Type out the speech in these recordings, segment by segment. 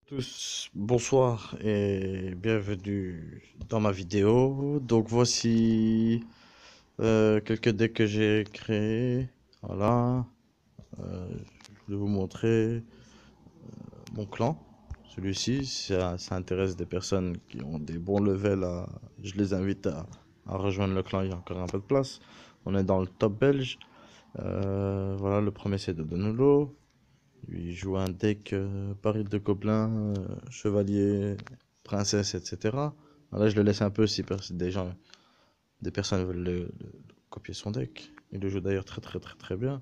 Tous, bonsoir et bienvenue dans ma vidéo. Donc voici quelques decks que j'ai créés. Voilà, je vais vous montrer mon clan. Celui-ci, ça intéresse des personnes qui ont des bons levels. Je les invite à rejoindre le clan, il y a encore un peu de place. On est dans le top belge. Voilà, le premier c'est Dodonolo. Il joue un deck Paris de Gobelins, Chevalier, Princesse, etc. Là, je le laisse un peu si des personnes veulent copier son deck. Il le joue d'ailleurs très très très très bien.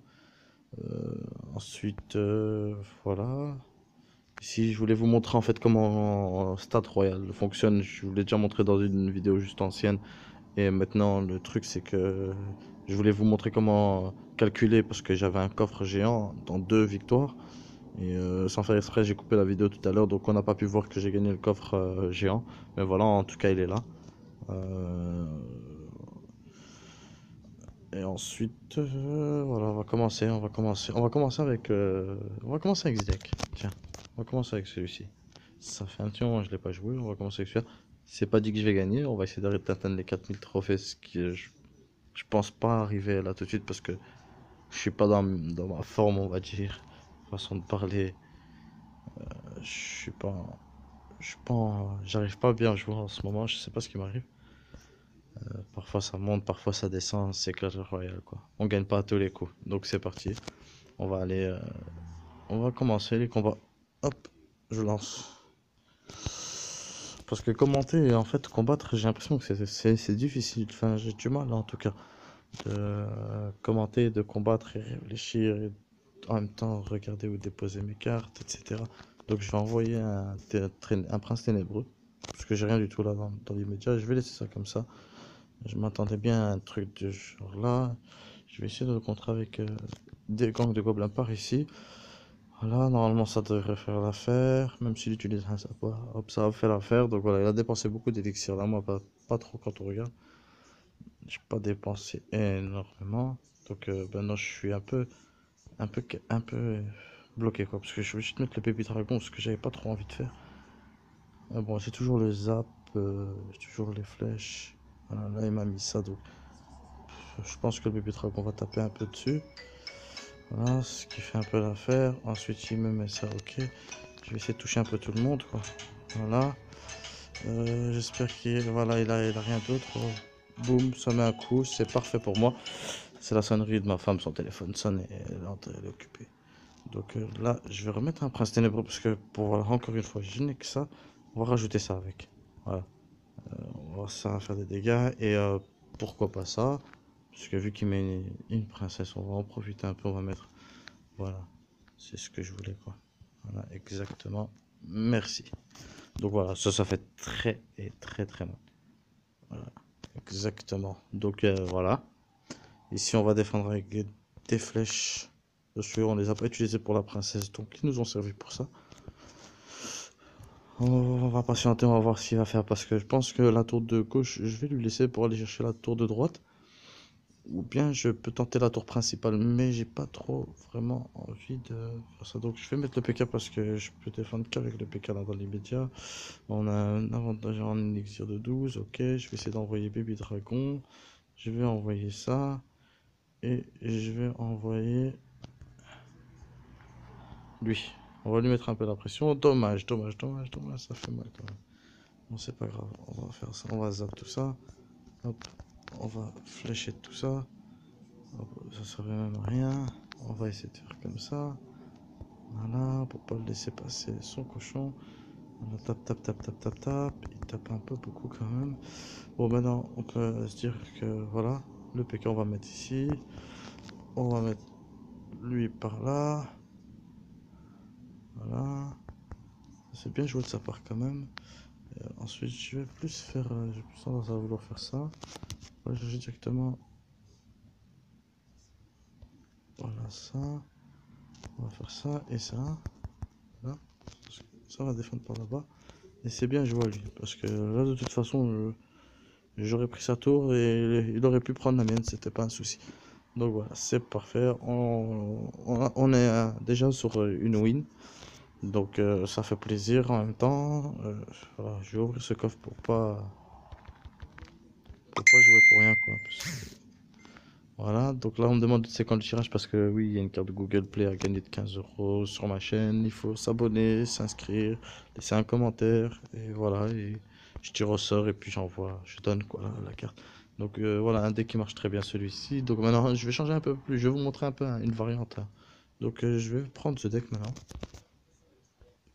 Ensuite, voilà. Ici, je voulais vous montrer en fait comment Stade Royal fonctionne. Je vous l'ai déjà montré dans une vidéo juste ancienne. Et maintenant, le truc, c'est que je voulais vous montrer comment calculer parce que j'avais un coffre géant dans 2 victoires. Et sans faire exprès, j'ai coupé la vidéo tout à l'heure, donc on n'a pas pu voir que j'ai gagné le coffre géant. Mais voilà, en tout cas, il est là. Euh, Et ensuite, voilà, on va commencer avec ce deck. Tiens, on va commencer avec celui-ci. Ça fait un petit moment que je l'ai pas joué, on va commencer avec celui-là. C'est pas dit que je vais gagner, on va essayer d'atteindre les 4000 trophées, ce qui, je pense pas arriver là tout de suite parce que je suis pas dans ma forme, on va dire. Façon de parler, je suis pas. J'arrive pas bien à jouer en ce moment, je sais pas ce qui m'arrive. Parfois ça monte, parfois ça descend, c'est Clash Royale quoi. On gagne pas à tous les coups. Donc c'est parti. On va aller, on va commencer les combats. Hop, je lance. Parce que commenter et en fait combattre, j'ai l'impression que c'est difficile. Enfin, j'ai du mal en tout cas de commenter, de combattre et réfléchir et en même temps regarder où déposer mes cartes, etc. Donc je vais envoyer un prince ténébreux. Parce que j'ai rien du tout là dans l'immédiat. Je vais laisser ça comme ça. Je m'attendais bien à un truc de genre là. Je vais essayer de le contrer avec des gangs de gobelins par ici. Voilà, normalement ça devrait faire l'affaire. Même s'il utilise un savoir, hop, ça va faire l'affaire. Donc voilà, il a dépensé beaucoup d'élixir là. Moi, pas trop quand on regarde. J'ai pas dépensé énormément. Donc maintenant, je suis un peu bloqué quoi. Parce que je vais juste mettre le Baby Dragon, ce que j'avais pas trop envie de faire. Bon, j'ai toujours le zap, j'ai toujours les flèches. Voilà, là il m'a mis ça, donc je pense que le Baby Dragon va taper un peu dessus. Voilà, ce qui fait un peu l'affaire. Ensuite, il me met ça, ok. Je vais essayer de toucher un peu tout le monde, quoi. Voilà. J'espère voilà, il a rien d'autre. Boum, ça met un coup, c'est parfait pour moi. C'est la sonnerie de ma femme, son téléphone sonne et elle est occupée. Donc là, je vais remettre un prince ténébreux parce que pour voilà, encore une fois, je n'ai que ça. On va rajouter ça avec. Voilà. On va voir si ça va faire des dégâts et pourquoi pas ça. Parce que vu qu'il met une princesse, on va en profiter un peu, on va mettre. Voilà, c'est ce que je voulais quoi. Voilà, exactement. Merci. Donc voilà, ça fait très et très très mal. Voilà, exactement. Donc voilà. Ici, on va défendre avec des flèches. Bien sûr, on les a pas utilisées pour la princesse, donc ils nous ont servi pour ça. On va patienter, on va voir ce qu'il va faire parce que je pense que la tour de gauche, je vais lui laisser pour aller chercher la tour de droite. Ou bien je peux tenter la tour principale, mais j'ai pas trop vraiment envie de faire ça. Donc je vais mettre le PK parce que je peux défendre qu'avec le PK là dans l'immédiat. On a un avantage en élixir de 12, ok. Je vais essayer d'envoyer Baby Dragon. Je vais envoyer ça. Et je vais envoyer lui. On va lui mettre un peu la pression. Dommage, dommage, dommage, dommage, ça fait mal quand même. Bon, c'est pas grave, on va faire ça, on va zap tout ça. Hop, on va flécher tout ça. Ça serait même rien. On va essayer de faire comme ça. Voilà, pour pas le laisser passer son cochon. On tape, tape, tape, tape, tape, tape. Il tape un peu beaucoup quand même. Bon, maintenant, on peut se dire que voilà, le PK, on va mettre ici. On va mettre lui par là. Voilà. C'est bien joué de sa part quand même. Ensuite, je vais plus faire. J'ai plus tendance à vouloir faire ça. On va chercher directement. Voilà ça. On va faire ça et ça. Là. Ça va défendre par là-bas. Et c'est bien joué à lui. Parce que là, de toute façon, j'aurais pris sa tour et il aurait pu prendre la mienne. C'était pas un souci. Donc voilà, c'est parfait. On est déjà sur une win. Donc ça fait plaisir en même temps. Voilà, je vais ouvrir ce coffre pour pas jouer pour rien quoi. Voilà, donc là on me demande c'est quand le tirage parce que oui, il y a une carte Google Play à gagner de 15 € sur ma chaîne. Il faut s'abonner, s'inscrire, laisser un commentaire et voilà. Et je tire au sort et puis j'envoie, je donne quoi la carte. Donc voilà, un deck qui marche très bien celui-ci. Donc maintenant je vais changer un peu plus, je vais vous montrer un peu une variante là. Donc je vais prendre ce deck maintenant.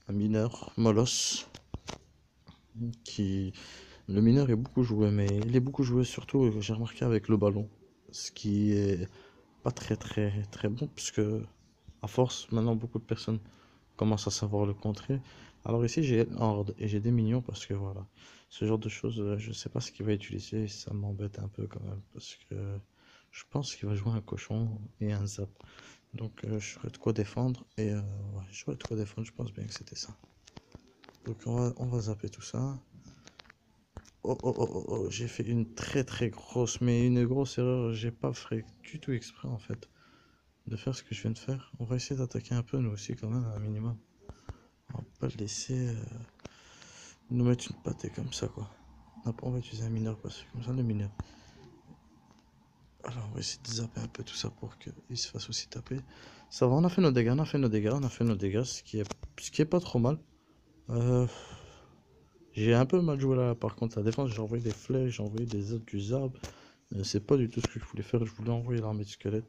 Un mineur, Molos, qui... Le mineur est beaucoup joué, mais il est beaucoup joué surtout, j'ai remarqué, avec le ballon. Ce qui est pas très bon, puisque à force, maintenant beaucoup de personnes commencent à savoir le contrer. Alors ici j'ai une horde et j'ai des minions parce que voilà, ce genre de choses, je sais pas ce qu'il va utiliser, ça m'embête un peu quand même, parce que je pense qu'il va jouer un cochon et un zap. Donc j'aurais de quoi défendre, et ouais, j'aurais de quoi défendre, je pense bien que c'était ça. Donc on va zapper tout ça. Oh, j'ai fait une très grosse, mais une grosse erreur, j'ai pas fait du tout exprès en fait de faire ce que je viens de faire. On va essayer d'attaquer un peu nous aussi quand même, un minimum. On va pas le laisser nous mettre une pâtée comme ça quoi. On va utiliser un mineur parce que comme ça le mineur. Alors on va essayer de zapper un peu tout ça pour qu'il se fasse aussi taper. Ça va, on a fait nos dégâts, ce qui est pas trop mal. J'ai un peu mal joué là par contre la défense, j'ai envoyé des flèches, j'ai envoyé des autres du zap. C'est pas du tout ce que je voulais faire, je voulais envoyer l'armée de squelettes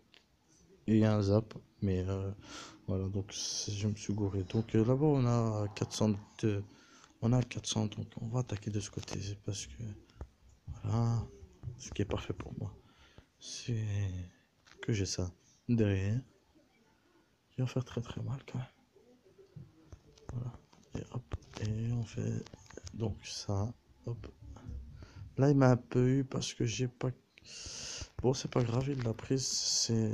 et un zap, mais voilà, donc je me suis gouré. Donc là-bas on a 402, on a 400, donc on va attaquer de ce côté, c'est parce que voilà, ce qui est parfait pour moi, c'est que j'ai ça derrière, qui va faire très mal quand même. Voilà, et hop, et on fait donc ça, hop. Là il m'a un peu eu parce que j'ai pas... Bon c'est pas grave, il l'a prise, c'est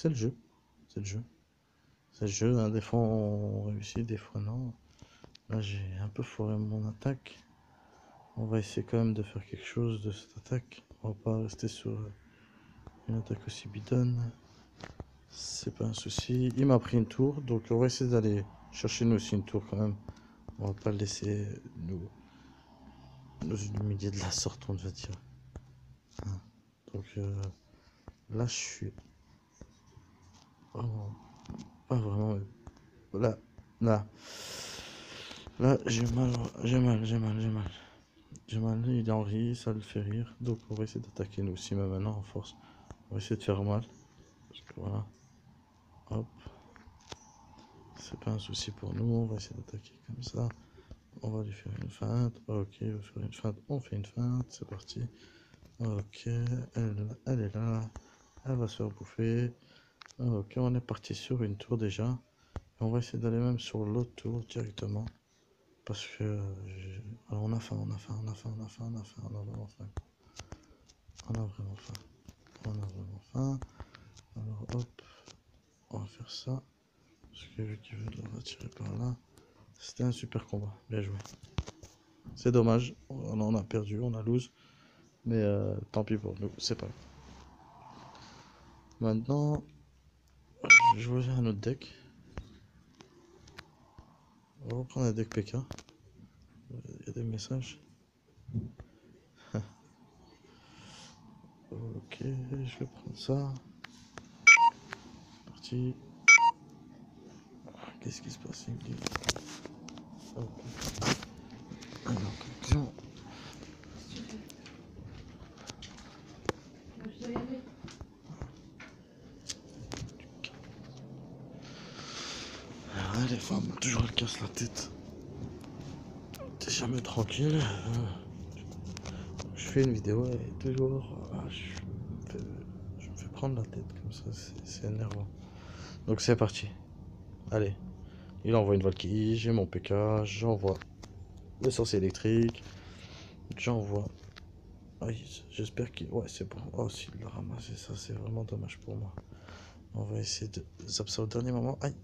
le jeu, c'est le jeu. C'est le jeu, hein. Des fois on réussit, des fois non. Là j'ai un peu foiré mon attaque. On va essayer quand même de faire quelque chose de cette attaque. On va pas rester sur une attaque aussi bidonne. C'est pas un souci. Il m'a pris une tour, donc on va essayer d'aller chercher nous aussi une tour quand même. On va pas le laisser nous humilier de la sorte, on va dire. Hein. Donc là je suis vraiment pas vraiment... Là, là. Là j'ai mal. Jamal, il en rit, ça le fait rire. Donc on va essayer d'attaquer nous aussi, mais maintenant en force. On va essayer de faire mal. Parce que voilà. Hop. C'est pas un souci pour nous. On va essayer d'attaquer comme ça. On va lui faire une feinte. Ok, on va faire une feinte. On fait une feinte. C'est parti. Ok. Elle est là. Elle va se faire bouffer. Ok, on est parti sur une tour déjà. Et on va essayer d'aller même sur l'autre tour directement. Parce que alors on a faim. On a vraiment faim. Alors hop, on va faire ça. Parce que vu qu'il veut on va tirer par là. C'était un super combat, bien joué. C'est dommage, on a perdu, on a lose. Mais tant pis pour nous, c'est pas grave. Maintenant, je vais faire un autre deck. On va reprendre un deck PK. Il y a des messages. Ok, je vais prendre ça. Parti. Qu'est-ce qui se passe? Il me dit. Ok. Alors, conclusion. Les femmes, toujours elles cassent la tête. T'es jamais tranquille. Je fais une vidéo et toujours je me fais prendre la tête comme ça, c'est énervant. Donc c'est parti. Allez, il envoie une Valkyrie, j'ai mon PK, j'envoie le sorcier électrique, j'envoie... Aïe, j'espère qu'il... Ouais, c'est bon. Oh, s'il l'a ramassé, ça c'est vraiment dommage pour moi. On va essayer de zapper ça au dernier moment. Aïe.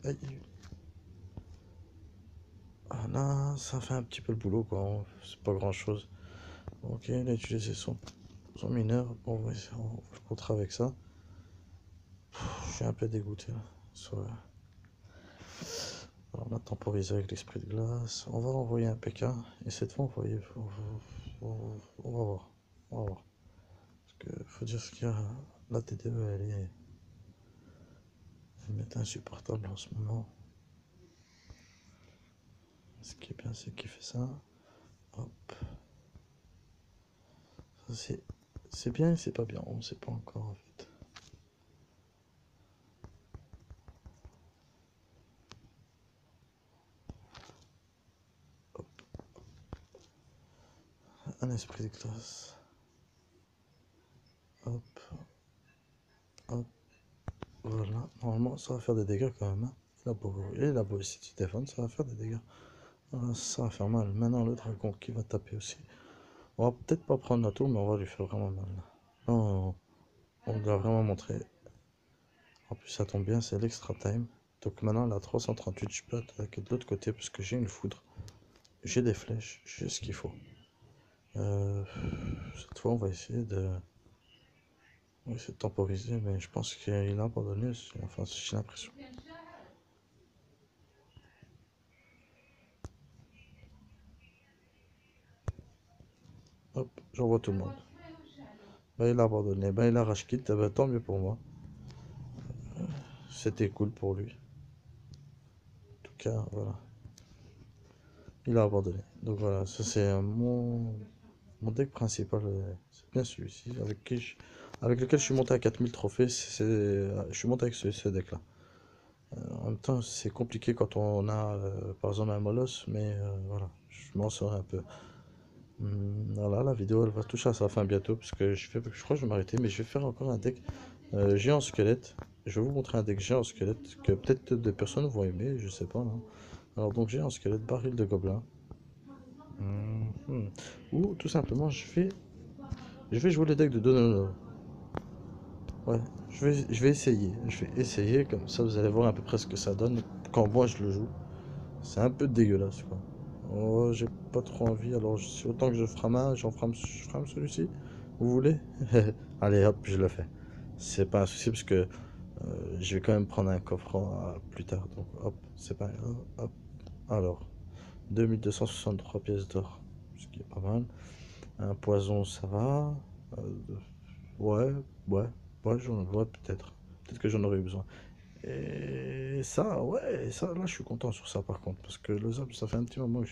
Ah là, ça fait un petit peu le boulot quoi, c'est pas grand chose. Ok, il a utilisé son mineur, on va le contrer avec ça. Je suis un peu dégoûté là. Alors, on a temporisé avec l'esprit de glace. On va renvoyer un PK. Et cette fois, on va voir. On va voir. Parce que faut dire ce qu'il y a. La TDE, elle m'est insupportable en ce moment. Ce qui est bien, c'est qu'il fait ça. Hop. Ça, c'est bien et c'est pas bien. On ne sait pas encore en fait. Hop. Un esprit de glace. Hop. Hop. Voilà. Normalement, ça va faire des dégâts quand même. Hein. Il a beau essayer de se défendre, ça va faire des dégâts. Voilà, ça va faire mal. Maintenant, le dragon qui va taper aussi. On va peut-être pas prendre la tour, mais on va lui faire vraiment mal. Non, on lui a vraiment montré. En plus, ça tombe bien, c'est l'extra time. Donc maintenant, la 338, je peux attaquer de l'autre côté parce que j'ai une foudre. J'ai des flèches, j'ai ce qu'il faut. Cette fois, on va essayer de temporiser, mais je pense qu'il a abandonné. Enfin, j'ai l'impression. Hop, j'envoie tout le monde. Bah, il a abandonné. Bah, il a rage quit. Bah, tant mieux pour moi. C'était cool pour lui. En tout cas, voilà. Il a abandonné. Donc voilà, ça c'est mon deck principal. C'est bien celui-ci, avec lequel je suis monté à 4000 trophées. Je suis monté avec ce deck-là. En même temps, c'est compliqué quand on a par exemple un Molos, mais voilà, je m'en sors un peu. Voilà, la vidéo elle va toucher à sa fin bientôt, parce que je crois que je vais m'arrêter, mais je vais faire encore un deck géant squelette. Je vais vous montrer un deck géant squelette que peut-être des personnes vont aimer, je sais pas. Hein. Alors donc géant squelette, baril de gobelin. Ou tout simplement, je vais jouer le deck de Donono. Ouais, je vais essayer. Je vais essayer, comme ça vous allez voir à peu près ce que ça donne quand moi je le joue. C'est un peu dégueulasse quoi. Oh, j'ai pas trop envie, alors autant que je frame un, je frame celui-ci. Vous voulez? Allez hop, je le fais. C'est pas un souci parce que je vais quand même prendre un coffre plus tard. Donc hop, c'est pas grave. Hop. Alors, 2263 pièces d'or, ce qui est pas mal. Un poison, ça va. Euh, ouais, ouais, ouais, ouais, peut-être. Peut-être que j'en aurais eu besoin. Et ça, ouais, ça, là, je suis content sur ça par contre. Parce que le zap, ça fait un petit moment que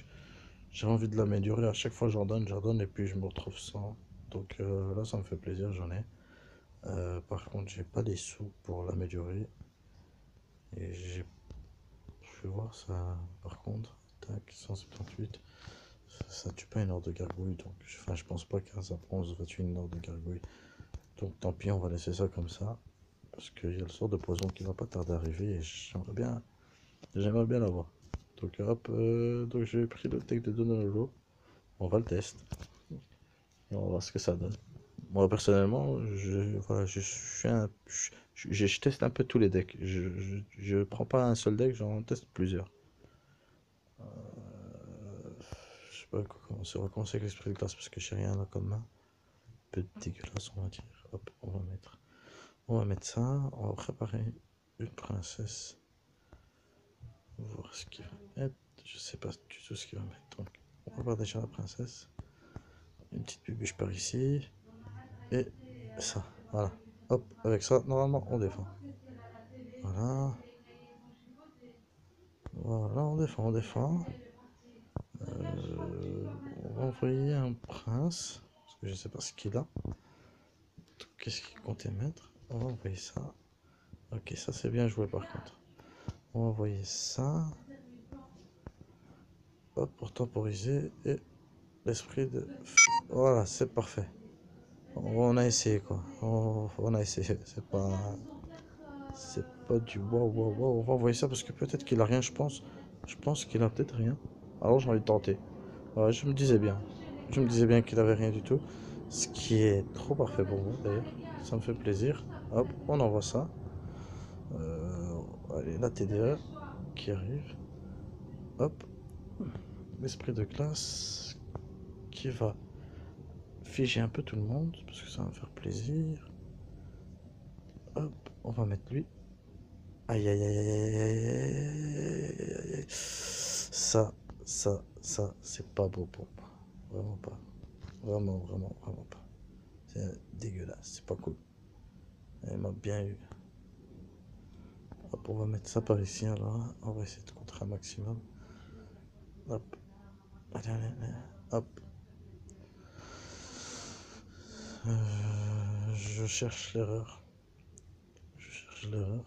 j'ai envie de l'améliorer. À chaque fois, j'en donne, et puis je me retrouve sans. Donc là, ça me fait plaisir, j'en ai. Par contre, j'ai pas les sous pour l'améliorer. Et j'ai. Je vais voir ça. Par contre, tac, 178. Ça tue pas une horde de gargouilles. Donc, enfin, je pense pas qu'un zapon va tuer une horde de gargouilles. Donc tant pis, on va laisser ça comme ça. Parce qu'il y a le sort de poison qui va pas tarder à arriver et j'aimerais bien l'avoir. Donc hop, donc j'ai pris le deck de Donolo. On va le tester. Et on va voir ce que ça donne. Moi personnellement, voilà, je teste un peu tous les decks. Je prends pas un seul deck, j'en teste plusieurs. Je sais pas comment commencer avec l'esprit de glace parce que j'ai rien là comme main. Un peu dégueulasse on va dire. Hop, on va mettre ça. On va préparer une princesse. On va voir ce qu'il va mettre. Je sais pas du tout ce qu'il va mettre. Donc, on va voir déjà la princesse. Une petite bubuche par ici. Et ça. Voilà. Hop, avec ça, normalement, on défend. Voilà. Voilà, on défend, on défend. On va envoyer un prince. Parce que je sais pas ce qu'il a. Qu'est-ce qu'il comptait mettre? On va envoyer ça. Ok, ça c'est bien joué par contre. On va envoyer ça. Hop, pour temporiser. Et l'esprit de... Voilà, c'est parfait. On a essayé quoi. On a essayé. C'est pas du waouh waouh waouh. On va envoyer ça parce que peut-être qu'il a rien, je pense. Je pense qu'il a peut-être rien. Alors j'ai envie de tenter. Ouais, je me disais bien. Je me disais bien qu'il avait rien du tout. Ce qui est trop parfait pour moi d'ailleurs. Ça me fait plaisir. Hop, on envoie ça. Allez, la TDE qui arrive. Hop, l'esprit de classe qui va figer un peu tout le monde parce que ça va me faire plaisir. Hop, on va mettre lui. Aïe, aïe, aïe, aïe, aïe, aïe, aïe, aïe, aïe. Ça, c'est pas beau pour moi. Vraiment pas. Vraiment, vraiment, vraiment pas. C'est dégueulasse, c'est pas cool. Elle m'a bien eu. Hop, on va mettre ça par ici alors. On va essayer de contrer un maximum. Hop. Allez, allez, allez. Hop. Je cherche l'erreur. Je cherche l'erreur.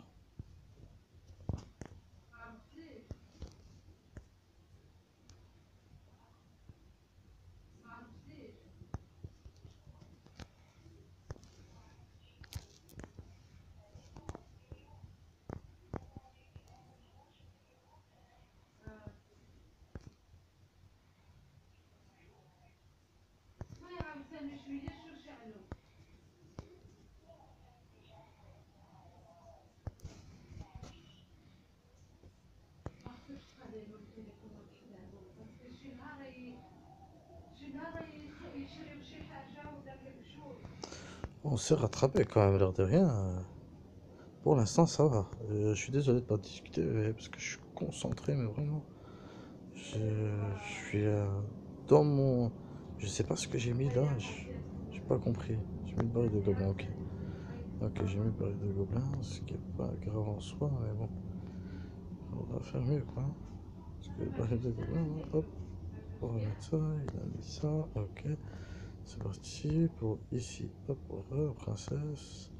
On s'est rattrapé quand même, l'air de rien. Pour l'instant, ça va. Je suis désolé de pas discuter parce que je suis concentré, mais vraiment. Je suis dans mon. Je sais pas ce que j'ai mis là. J'ai pas compris. J'ai mis le baril de gobelin, ok. Ok, j'ai mis le baril de gobelin, ce qui est pas grave en soi, mais bon. On va faire mieux quoi. Parce que le baril de gobelin, hop. On va mettre ça, il a mis ça, ok. C'est parti pour ici. Hop, voilà, princesse.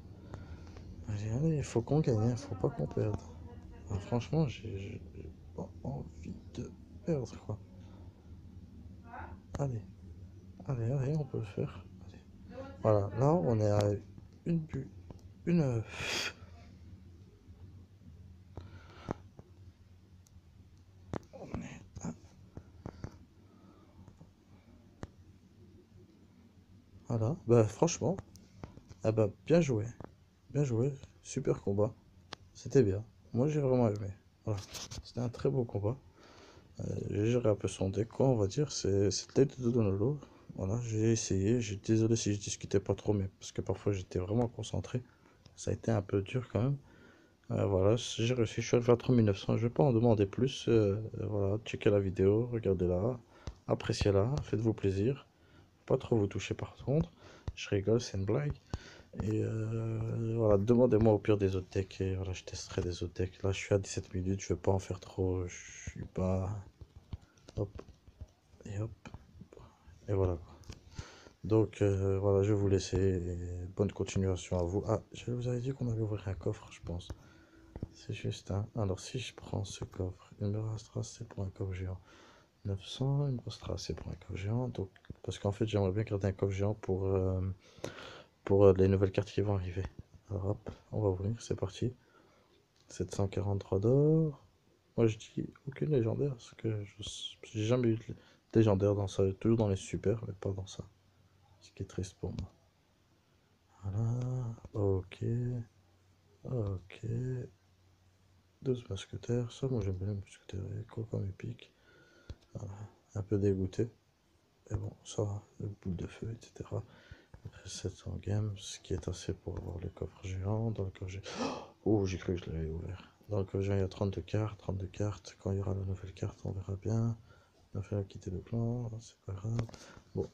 Allez, allez, il faut qu'on gagne, il faut pas qu'on perde. Ah, franchement, j'ai pas envie de perdre quoi. Allez, allez, allez, on peut le faire. Allez. Voilà, là on est à une bu, une. On est à- Voilà, bah franchement, ah bah bien joué, super combat, c'était bien. Moi j'ai vraiment aimé. Voilà, c'était un très beau combat. J'ai géré un peu son deck, quoi, on va dire. C'était de Donolo. Voilà, j'ai essayé. Désolé si je discutais pas trop, mais parce que parfois j'étais vraiment concentré. Ça a été un peu dur quand même. Voilà, j'ai réussi. Je suis à le faire 3900. Je vais pas en demander plus. Voilà, checkez la vidéo, regardez-la, appréciez-la, faites-vous plaisir. Pas trop vous toucher par contre. Je rigole, c'est une blague. Et voilà, demandez-moi au pire des autres decks. Et voilà, je testerai des autres decks. Là, je suis à 17 minutes. Je vais pas en faire trop. Je suis pas. Hop. Et hop, et voilà. Donc voilà, je vais vous laisser. Et bonne continuation à vous. Ah, je vous avais dit qu'on allait ouvrir un coffre, je pense. C'est juste un. Alors, si je prends ce coffre, il me restera assez pour un coffre géant. 900, il me restera assez pour un coffre géant. Donc, parce qu'en fait, j'aimerais bien garder un coffre géant pour les nouvelles cartes qui vont arriver. Alors, hop, on va ouvrir, c'est parti. 743 d'or. Moi, je dis aucune légendaire, parce que j'ai jamais eu de légendaire dans ça. Toujours dans les super, mais pas dans ça. Ce qui est triste pour moi. Voilà, ok, ok. 12 mousquetaires, ça moi j'aime bien les mousquetaires, et quoi comme épique. Voilà. Un peu dégoûté, mais bon, ça va, le boule de feu, etc. 700 games, ce qui est assez pour avoir le coffre géant. Dans le coffre géant. Oh, j'ai cru que je l'avais ouvert. Dans le coffre géant, il y a 32 cartes, 32 cartes. Quand il y aura la nouvelle carte, on verra bien. Il va falloir quitter le clan, c'est pas grave. Bon,